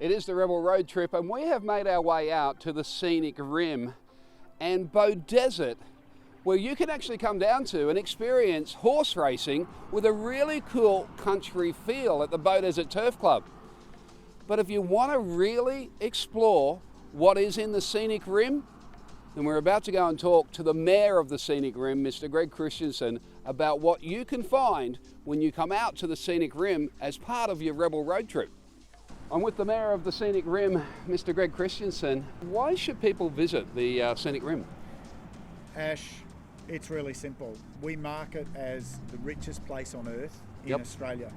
It is the Rebel Road Trip, and we have made our way out to the Scenic Rim and Bow Desert, where you can actually come down to and experience horse racing with a really cool country feel at the Bow Desert Turf Club. But if you want to really explore what is in the Scenic Rim, then we're about to go and talk to the Mayor of the Scenic Rim, Mr. Greg Christensen, about what you can find when you come out to the Scenic Rim as part of your Rebel Road Trip. I'm with the Mayor of the Scenic Rim, Mr. Greg Christensen. Why should people visit the Scenic Rim? Ash, it's really simple. We mark it as the richest place on earth in Australia.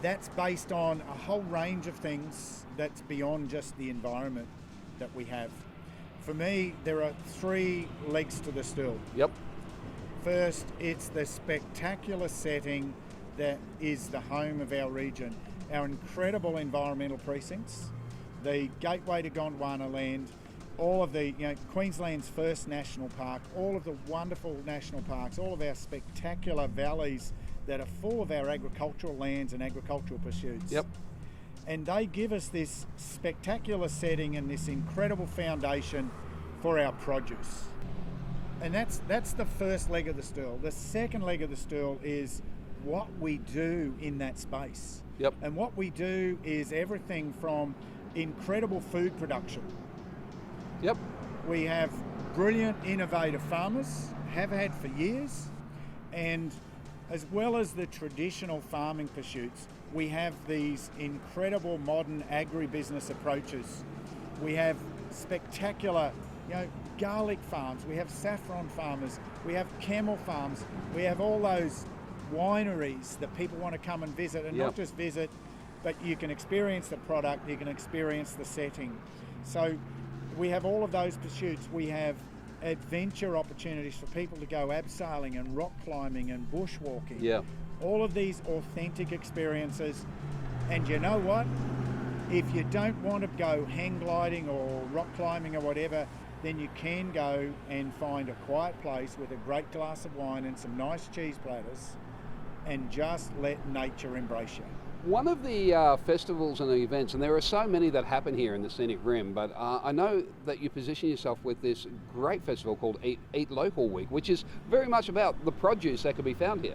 That's based on a whole range of things that's beyond just the environment that we have. For me, there are three legs to the stool. First, it's the spectacular setting that is the home of our region. Our incredible environmental precincts, the gateway to Gondwana land, all of the Queensland's first national park, all of the wonderful national parks, all of our spectacular valleys that are full of our agricultural lands and agricultural pursuits. And they give us this spectacular setting and this incredible foundation for our produce. And that's the first leg of the stool. The second leg of the stool is what we do in that space. And what we do is everything from incredible food production. We have brilliant, innovative farmers, have had for years, and as well as the traditional farming pursuits, we have these incredible modern agribusiness approaches. We have spectacular, garlic farms, we have saffron farmers, we have camel farms, we have all those wineries that people want to come and visit, and not just visit, but you can experience the product, you can experience the setting. So we have all of those pursuits. We have adventure opportunities for people to go abseiling and rock climbing and bushwalking. All of these authentic experiences. And you know what? If you don't want to go hang gliding or rock climbing or whatever, then you can go and find a quiet place with a great glass of wine and some nice cheese platters and just let nature embrace you. One of the festivals and the events, and there are so many that happen here in the Scenic Rim, but I know that you position yourself with this great festival called Eat Local Week, which is very much about the produce that can be found here.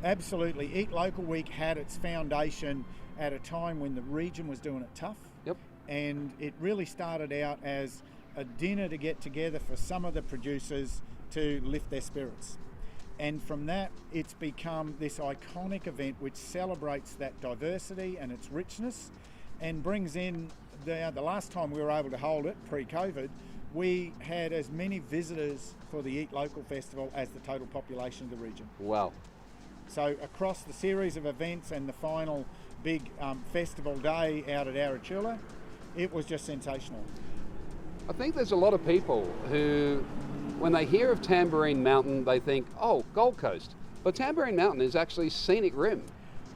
Absolutely. Eat Local Week had its foundation at a time when the region was doing it tough. And it really started out as a dinner to get together for some of the producers to lift their spirits. And from that, it's become this iconic event which celebrates that diversity and its richness and brings in, the last time we were able to hold it, pre-COVID, we had as many visitors for the Eat Local Festival as the total population of the region. Wow. So across the series of events and the final big festival day out at Arachula, it was just sensational. I think there's a lot of people who, when they hear of Tamborine Mountain, they think, oh, Gold Coast. But Tamborine Mountain is actually Scenic Rim.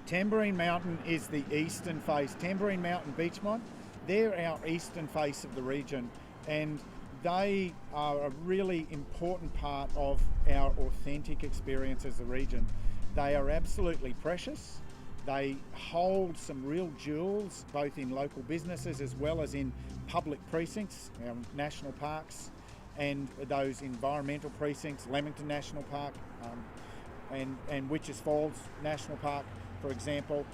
Tamborine Mountain is the eastern face. Tamborine Mountain Beachmont, they're our eastern face of the region, and they are a really important part of our authentic experience as a region. They are absolutely precious. They hold some real jewels, both in local businesses as well as in public precincts, national parks, and those environmental precincts, Lamington National Park and Witches Falls National Park, for example.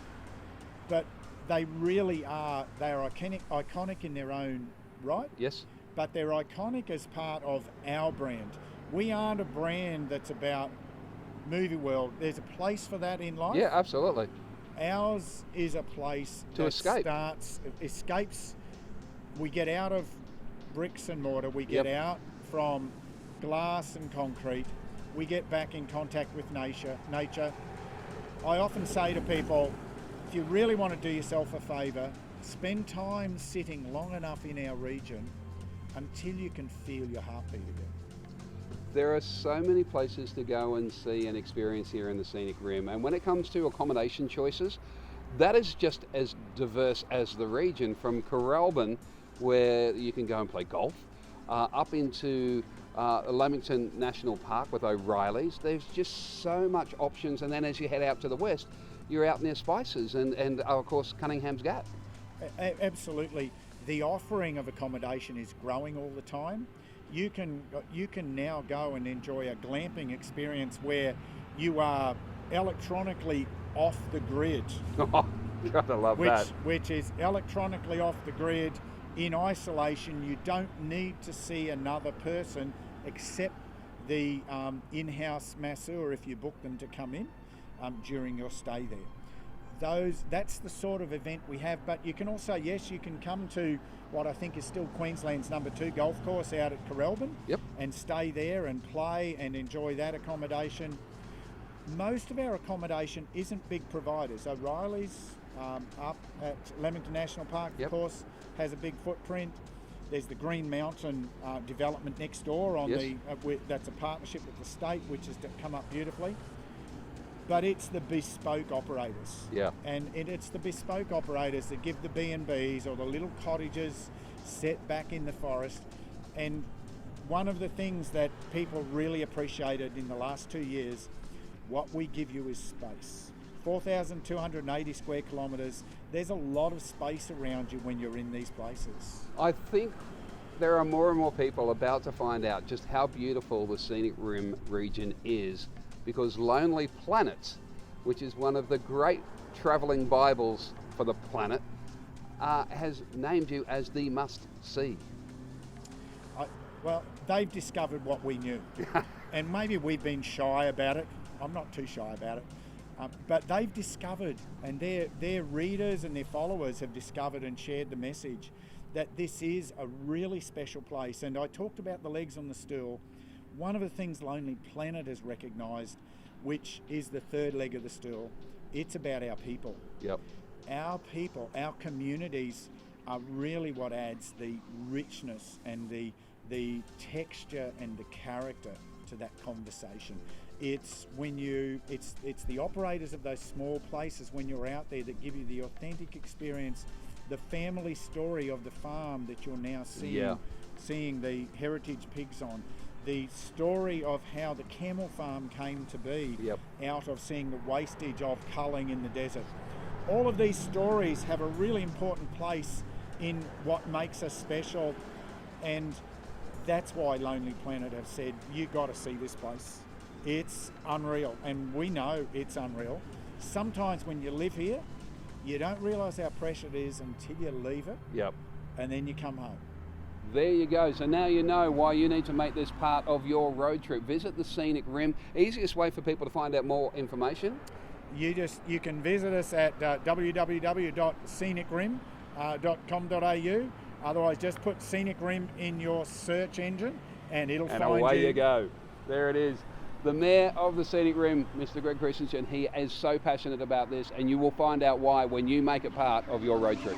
But they really are, they are iconic in their own right. But they're iconic as part of our brand. We aren't a brand that's about movie world. There's a place for that in life. Absolutely. Ours is a place to escape. Escapes. We get out of bricks and mortar. We get out from glass and concrete. We get back in contact with nature. I often say to people, if you really want to do yourself a favour, spend time sitting long enough in our region until you can feel your heartbeat again. There are so many places to go and see and experience here in the Scenic Rim, and when it comes to accommodation choices, that is just as diverse as the region, from Coralban, where you can go and play golf, up into Lamington National Park with O'Reilly's. There's just so much options, and then as you head out to the west, you're out near Spices and of course Cunningham's Gap. Absolutely. The offering of accommodation is growing all the time. You can now go and enjoy a glamping experience where you are electronically off the grid. Oh, gotta love that. Which is electronically off the grid in isolation. You don't need to see another person except the in-house masseur if you book them to come in during your stay there. That's the sort of event we have, but you can also, yes, you can come to what I think is still Queensland's number 2 golf course out at Corralbin. Yep. And stay there and play and enjoy that accommodation. Most of our accommodation isn't big providers. O'Reilly's up at Lamington National Park, yep, of course, has a big footprint. There's the Green Mountain development next door on yes, that's a partnership with the state, which has come up beautifully. But it's the bespoke operators. Yeah. And it's the bespoke operators that give the B&Bs or the little cottages set back in the forest. And one of the things that people really appreciated in the last 2 years, what we give you is space. 4,280 square kilometres. There's a lot of space around you when you're in these places. I think there are more and more people about to find out just how beautiful the Scenic Rim region is, because Lonely Planet, which is one of the great travelling Bibles for the planet, has named you as the must-see. Well, they've discovered what we knew. And maybe we've been shy about it. I'm not too shy about it. But they've discovered, and their readers and their followers have discovered and shared the message that this is a really special place. And I talked about the legs on the stool. One of the things Lonely Planet has recognised, which is the third leg of the stool, it's about our people. Yep. Our people, our communities are really what adds the richness and the texture and the character to that conversation. It's it's the operators of those small places when you're out there that give you the authentic experience, the family story of the farm that you're now seeing the heritage pigs on. The story of how the camel farm came to be, yep, out of seeing the wastage of culling in the desert. All of these stories have a really important place in what makes us special, and that's why Lonely Planet have said, you got to see this place. It's unreal, and we know it's unreal. Sometimes when you live here, you don't realise how precious it is until you leave it, yep, and then you come home. There you go. So now you know why you need to make this part of your road trip. Visit the Scenic Rim. Easiest way for people to find out more information? You can visit us at www.scenicrim.com.au. Otherwise, just put Scenic Rim in your search engine and it'll find you. And away you go. There it is. The Mayor of the Scenic Rim, Mr. Greg Christensen, he is so passionate about this, and you will find out why when you make it part of your road trip.